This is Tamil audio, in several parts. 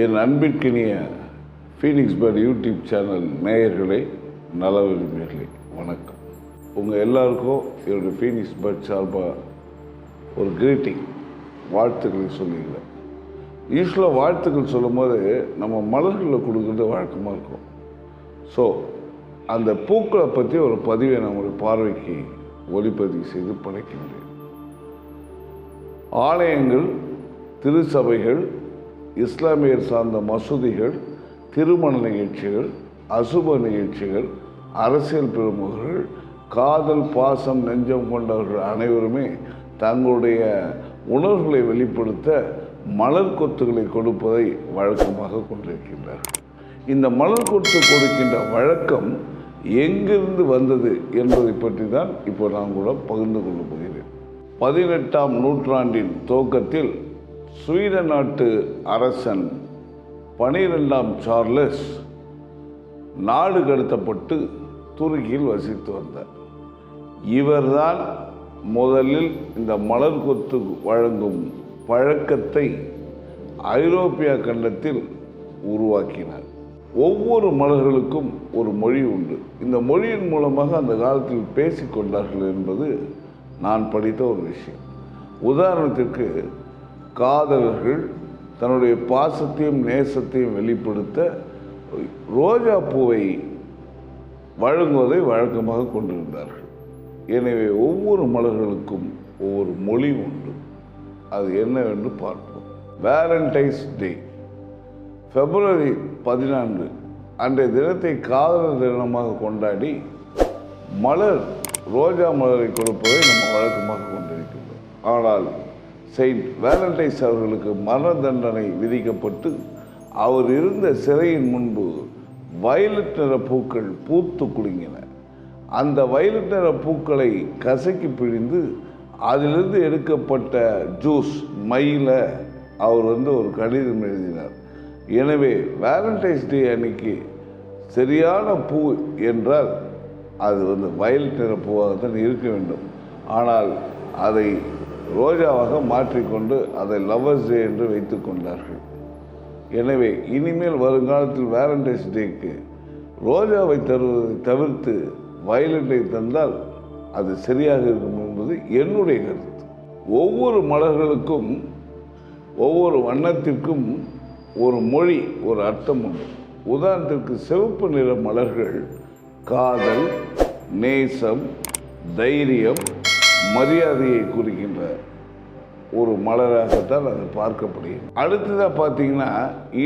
என் அன்பிற்கினிய ஃபீனிக்ஸ் பேர்ட் யூடியூப் சேனல் நேயர்களே, நல விரும்பியர்களே, வணக்கம். உங்கள் எல்லாருக்கும் என்னுடைய ஃபீனிக்ஸ் பேர்ட் சார்பாக ஒரு கிரீட்டிங், வாழ்த்துக்களை சொல்லிக்கிறேன். யூஸ்வலாக வாழ்த்துக்கள் சொல்லும் போது நம்ம மலர்களில் கொடுக்குறது வழக்கமாக இருக்கும். ஸோ அந்த பூக்களை பற்றி ஒரு பதிவை நம்முடைய பார்வைக்கு ஒளிப்பதிவு செய்து படைக்கின்றேன். ஆலயங்கள், திருச்சபைகள், இஸ்லாமியர் சார்ந்த மசூதிகள், திருமண நிகழ்ச்சிகள், அசுப நிகழ்ச்சிகள், அரசியல் பிரமுகர்கள், காதல், பாசம், நெஞ்சம் கொண்டவர்கள் அனைவருமே தங்களுடைய உணர்வுகளை வெளிப்படுத்த மலர் கொத்துகளை கொடுப்பதை வழக்கமாக கொண்டிருக்கின்றார்கள். இந்த மலர் கொத்து கொடுக்கின்ற வழக்கம் எங்கிருந்து வந்தது என்பதை பற்றி தான் இப்போ நான் கூட பகிர்ந்து கொள்ள போகிறேன். 18ஆம் நூற்றாண்டின் துவக்கத்தில் ஸ்வீடன் நாட்டு அரசன் 12ஆம் சார்லஸ் நாடு கடத்தப்பட்டு துருக்கியில் வசித்து வந்தார். இவர்தான் முதலில் இந்த மலர் கொத்து வழங்கும் பழக்கத்தை ஐரோப்பிய கண்டத்தில் உருவாக்கினார். ஒவ்வொரு மலர்களுக்கும் ஒரு மொழி உண்டு. இந்த மொழியின் மூலமாக அந்த காலத்தில் பேசிக்கொண்டார்கள் என்பது நான் படித்த ஒரு விஷயம். உதாரணத்திற்கு, காதலர்கள் தன்னுடைய பாசத்தையும் நேசத்தையும் வெளிப்படுத்த ரோஜா பூவை வழங்குவதை வழக்கமாக கொண்டிருந்தார்கள். எனவே ஒவ்வொரு மலர்களுக்கும் ஒவ்வொரு மொழி உண்டு. அது என்னவென்று பார்ப்போம். வேலண்டைன்ஸ் டே, February 14 அன்றைய தினத்தை காதலர் தினமாக கொண்டாடி ரோஜா மலரை கொடுப்பதை நம்ம வழக்கமாக கொண்டிருக்கின்றோம். ஆனால் செயின்ட் வேலண்டைன்ஸ் அவர்களுக்கு மரண தண்டனை விதிக்கப்பட்டு அவர் இருந்த சிறையின் முன்பு வயலட் நிற பூக்கள் பூத்து குலுங்கின. அந்த வயலட் நிற பூக்களை கசக்கி பிழிந்து அதிலிருந்து எடுக்கப்பட்ட ஜூஸ் மையில் அவர் ஒரு கடிதம் எழுதினார். எனவே வேலண்டைன்ஸ் டே அன்னைக்கு சரியான பூ என்றால் அது வயலட் நிற பூவாகத்தான் இருக்க வேண்டும். ஆனால் அதை ரோஜாவாக மாற்றிக்கொண்டு அதை லவ்வர்ஸ் டே என்று வைத்து கொண்டார்கள். எனவே இனிமேல் வருங்காலத்தில் வேலண்டைன்ஸ் டேக்கு ரோஜாவை தருவதை தவிர்த்து வயலட்டை தந்தால் அது சரியாக இருக்கும் என்பது என்னுடைய கருத்து. ஒவ்வொரு மலர்களுக்கும், ஒவ்வொரு வண்ணத்திற்கும் ஒரு மொழி, ஒரு அர்த்தம் உண்டு. உதாரணத்திற்கு, சிவப்பு நிற மலர்கள் காதல், நேசம், தைரியம், மரியாதையை குறிக்கின்ற ஒரு மலராகத்தான் அது பார்க்கப்படுகிறது. அடுத்ததாக பார்த்தீங்கன்னா,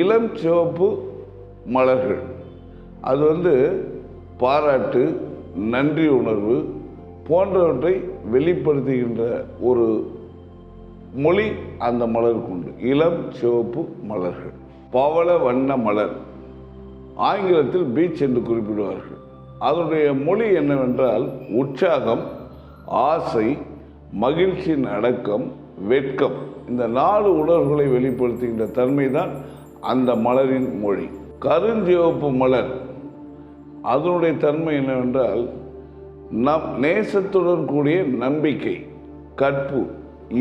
இளம் சிவப்பு மலர்கள், அது பாராட்டு, நன்றி உணர்வு போன்றவற்றை வெளிப்படுத்துகின்ற ஒரு மொழி அந்த மலருக்கு உண்டு. இளம் சிவப்பு மலர்கள். பவள வண்ண மலர், ஆங்கிலத்தில் பீச் என்று குறிப்பிடுவார்கள். அதனுடைய மொழி என்னவென்றால் உற்சாகம், ஆசை, மகிழ்ச்சியின் அடக்கம், வெட்கம். இந்த 4 உணர்வுகளை வெளிப்படுத்துகின்ற தன்மை தான் அந்த மலரின் மொழி. கருஞ்சிவப்பு மலர், அதனுடைய தன்மை என்னவென்றால் நேசத்துடன் கூடிய நம்பிக்கை, கற்பு.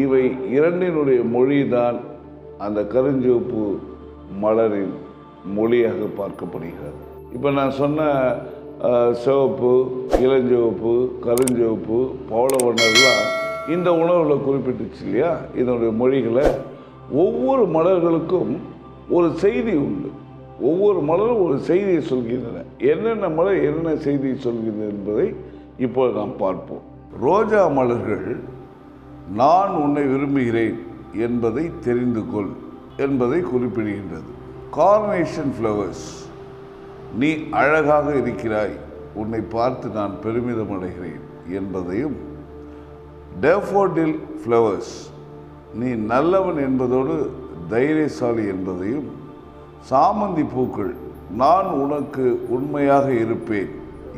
இவை இரண்டினுடைய மொழி தான் அந்த கருஞ்சிவப்பு மலரின் மொழியாக பார்க்கப்படுகிறது. இப்போ நான் சொன்ன சிவப்பு, இளஞ்சிவப்பு, கருஞ்சிவப்பு, பவள வண்ணர்லாம் இந்த உணர்வில் குறிப்பிட்டுச்சு இல்லையா? இதனுடைய மொழிகளை ஒவ்வொரு மலர்களுக்கும் ஒரு செய்தி உண்டு. ஒவ்வொரு மலரும் ஒரு செய்தியை சொல்கின்றன. என்னென்ன மலர் என்ன செய்தியை சொல்கிறது என்பதை இப்போது நாம் பார்ப்போம். ரோஜா மலர்கள் நான் உன்னை விரும்புகிறேன் என்பதை தெரிந்து கொள் என்பதை குறிப்பிடுகின்றது. கார்னேஷன் ஃப்ளவர்ஸ், நீ அழகாக இருக்கிறாய், உன்னை பார்த்து நான் பெருமிதம் அடைகிறேன் என்பதையும், டேஃபோடில் ஃப்ளவர்ஸ், நீ நல்லவன் என்பதோடு தைரியசாலி என்பதையும், சாமந்தி பூக்கள், நான் உனக்கு உண்மையாக இருப்பேன்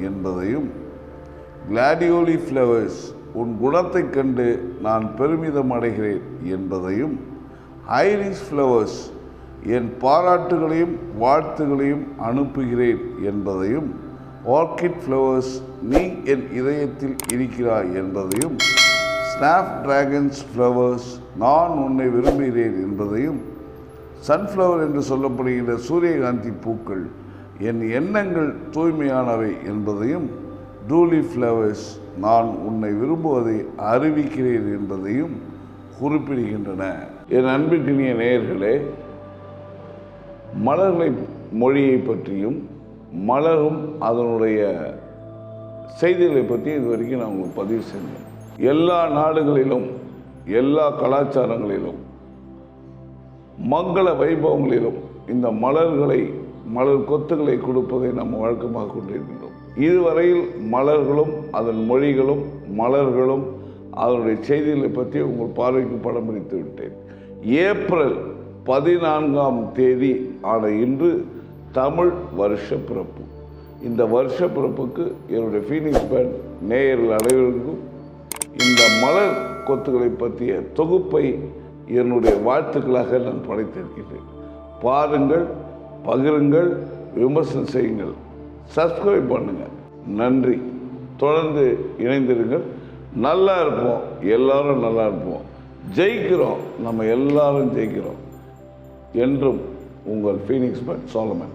என்பதையும், கிளாடியோலி ஃப்ளவர்ஸ், உன் குணத்தை கண்டு நான் பெருமிதம் அடைகிறேன் என்பதையும், ஐரிஸ் ஃப்ளவர்ஸ், என் பாராட்டுகளையும் வாழ்த்துகளையும் அனுப்புகிறேன் என்பதையும், ஆர்கிட் ஃப்ளவர்ஸ், நீ என் இதயத்தில் இருக்கிறாய் என்பதையும், ஸ்னாப் டிராகன்ஸ் ஃப்ளவர்ஸ், நான் உன்னை விரும்புகிறேன் என்பதையும், சன்ஃப்ளவர் என்று சொல்லப்படுகிற சூரியகாந்தி பூக்கள் என் எண்ணங்கள் தூய்மையானவை என்பதையும், டூலி ஃப்ளவர்ஸ் நான் உன்னை விரும்புவதை அறிவிக்கிறேன் என்பதையும் குறிப்பிடுகின்றன. என் அன்பிற்கினிய நேயர்களே, மலர்களை மொழியை பற்றியும் மலரும் அதனுடைய செய்திகளை பற்றி இது வரைக்கும் நான் உங்களுக்கு பதிவு செஞ்சேன். எல்லா நாடுகளிலும், எல்லா கலாச்சாரங்களிலும், மங்கள வைபவங்களிலும் இந்த மலர் கொத்துக்களை கொடுப்பதை நம்ம வழக்கமாக கொண்டிருக்கின்றோம். இதுவரையில் மலர்களும் அதன் மொழிகளும் மலர்களும் அதனுடைய செய்திகளை பற்றி உங்கள் பார்வைக்கு படம் பிடித்து விட்டேன். ஏப்ரல் 14ஆம் தேதி ஆன இன்று தமிழ் வருஷ பிறப்பு. இந்த வருஷ பிறப்புக்கு என்னுடைய ஃபீனிக்ஸ் பேர்ட் நேயர்கள் அனைவருக்கும் இந்த மலர் கொத்துக்களை பற்றிய தொகுப்பை என்னுடைய வாழ்த்துக்களாக நான் படைத்திருக்கிறேன். பாருங்கள், பகிருங்கள், விமர்சனம் செய்யுங்கள், சப்ஸ்கிரைப் பண்ணுங்கள். நன்றி. தொடர்ந்து இணைந்திருங்கள். நல்லா இருப்போம், எல்லாரும் நல்லா இருப்போம், ஜெயிக்கிறோம், நம்ம எல்லாரும் ஜெயிக்கிறோம். என்றும் உங்கள் ஃபீனிக்ஸ் பேர்ட் சாலமன்.